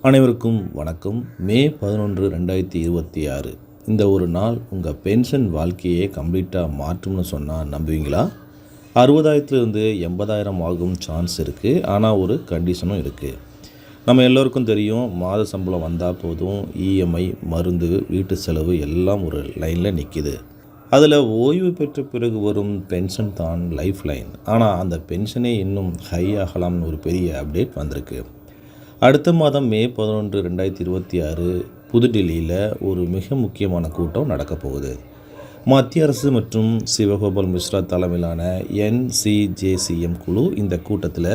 அனைவருக்கும் வணக்கம். மே 11, 2026 இந்த ஒரு நாள் உங்கள் பென்ஷன் வாழ்க்கையை கம்ப்ளீட்டாக மாற்றும்னு சொன்னால் நம்புவீங்களா? 60,000லேருந்து 80,000 ஆகும் சான்ஸ் இருக்குது. ஆனால் ஒரு கண்டிஷனும் இருக்குது. நம்ம எல்லோருக்கும் தெரியும், மாத சம்பளம் வந்தால் போதும் இஎம்ஐ, மருந்து, வீட்டு செலவு எல்லாம் ஒரு லைனில் நிற்கிது. அதில் ஓய்வு பெற்ற பிறகு வரும் பென்ஷன் தான் லைஃப் லைன். ஆனால் அந்த பென்ஷனே இன்னும் ஹை ஆகலாம்னு ஒரு பெரிய அப்டேட் வந்திருக்கு. அடுத்த மாதம் மே 11, 2026 புதுடில்லியில் ஒரு மிக முக்கியமான கூட்டம் நடக்கப் போகுது. மத்திய அரசு மற்றும் சிவகோபால் மிஸ்ரா தலைமையிலான NCJCM குழு இந்த கூட்டத்தில்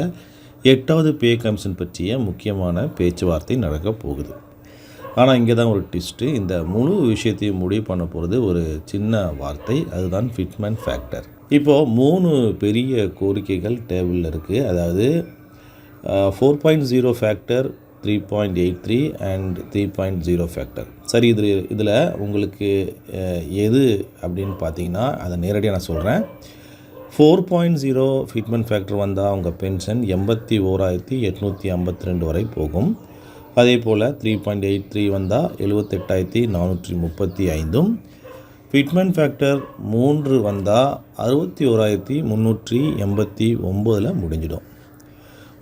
8வது பே கமிஷன் பற்றிய முக்கியமான பேச்சுவார்த்தை நடக்கப் போகுது. ஆனால் இங்கே தான் ஒரு ட்விஸ்ட்டு. இந்த முழு விஷயத்தையும் முடிவு பண்ண போகிறது ஒரு சின்ன வார்த்தை, அதுதான் ஃபிட்மென்ட் ஃபேக்டர். இப்போது 3 பெரிய கோரிக்கைகள் டேபிளில் இருக்குது. அதாவது 4.0 ஃபேக்டர், 3.83 அண்ட் 3.0 ஃபேக்டர். சரி, இதில் உங்களுக்கு எது அப்படின்னு பார்த்தீங்கன்னா அதை நேரடியாக நான் சொல்கிறேன். 4.0 ஃபிட்மென்ட் ஃபேக்டர் வந்தால் உங்கள் பென்ஷன் 81,852 வரை போகும். அதே போல் 3.83 வந்தால் 78,435. ஃபிட்மென்ட் ஃபேக்டர் 3 வந்தால் 61,389 முடிஞ்சிடும்.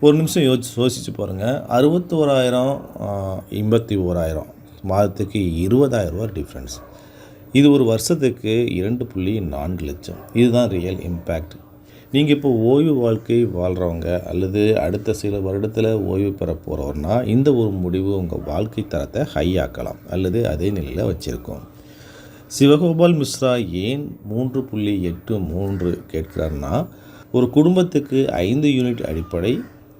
ஒரு நிமிஷம் யோசிச்சு பாருங்கள். 61,000 81,000 மாதத்துக்கு 20,000 ரூபா டிஃப்ரென்ஸ். இது ஒரு வருஷத்துக்கு 2.4 லட்சம். இதுதான் ரியல் இம்பேக்ட். நீங்கள் இப்போ ஓய்வு வாழ்க்கை வாழ்கிறவங்க அல்லது அடுத்த சில வருடத்தில் ஓய்வு பெற போகிறவர்னா இந்த ஒரு முடிவு உங்கள் வாழ்க்கை தரத்தை ஹை ஆக்கலாம் அல்லது அதே நிலையில் வச்சுருக்கோம். சிவகோபால் மிஸ்ரா ஏன் 3.83 கேட்கிறார்னா, ஒரு குடும்பத்துக்கு 5 யூனிட் அடிப்படை,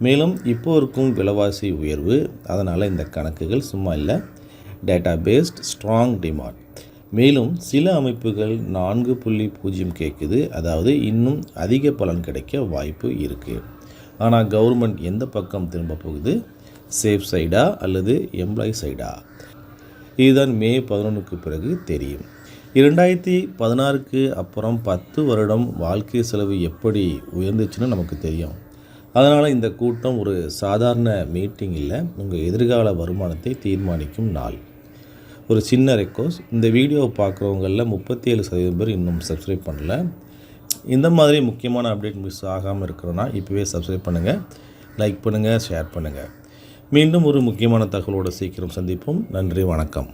மேலும் இப்போ இருக்கும் விலைவாசி உயர்வு, அதனால் இந்த கணக்குகள் சும்மா இல்லை. Data paste, strong demand. மேலும் சில அமைப்புகள் 4.0 கேட்குது. அதாவது இன்னும் அதிக பலன் கிடைக்க வாய்ப்பு இருக்குது. ஆனால் கவர்மெண்ட் எந்த பக்கம் திரும்ப போகுது? சேஃப் சைடா அல்லது எம்ப்ளாயி சைடா? இதுதான் மே 11க்கு பிறகு தெரியும். 2016க்கு அப்புறம் 10 வருடம் வாழ்க்கை செலவு எப்படி உயர்ந்துச்சுன்னு நமக்கு தெரியும். அதனால் இந்த கூட்டம் ஒரு சாதாரண மீட்டிங் இல்லை, உங்கள் எதிர்கால வருமானத்தை தீர்மானிக்கும் நாள். ஒரு சின்ன ரெக்வஸ்ட், இந்த வீடியோவை பார்க்குறவங்களில் 37% பேர் இன்னும் சப்ஸ்கிரைப் பண்ணல. இந்த மாதிரி முக்கியமான அப்டேட் மிஸ் ஆகாமல் இருக்கிறோன்னா இப்போவே சப்ஸ்கிரைப் பண்ணுங்கள், லைக் பண்ணுங்கள், ஷேர் பண்ணுங்கள். மீண்டும் ஒரு முக்கியமான தகவலோடு சீக்கிரம் சந்திப்போம். நன்றி, வணக்கம்.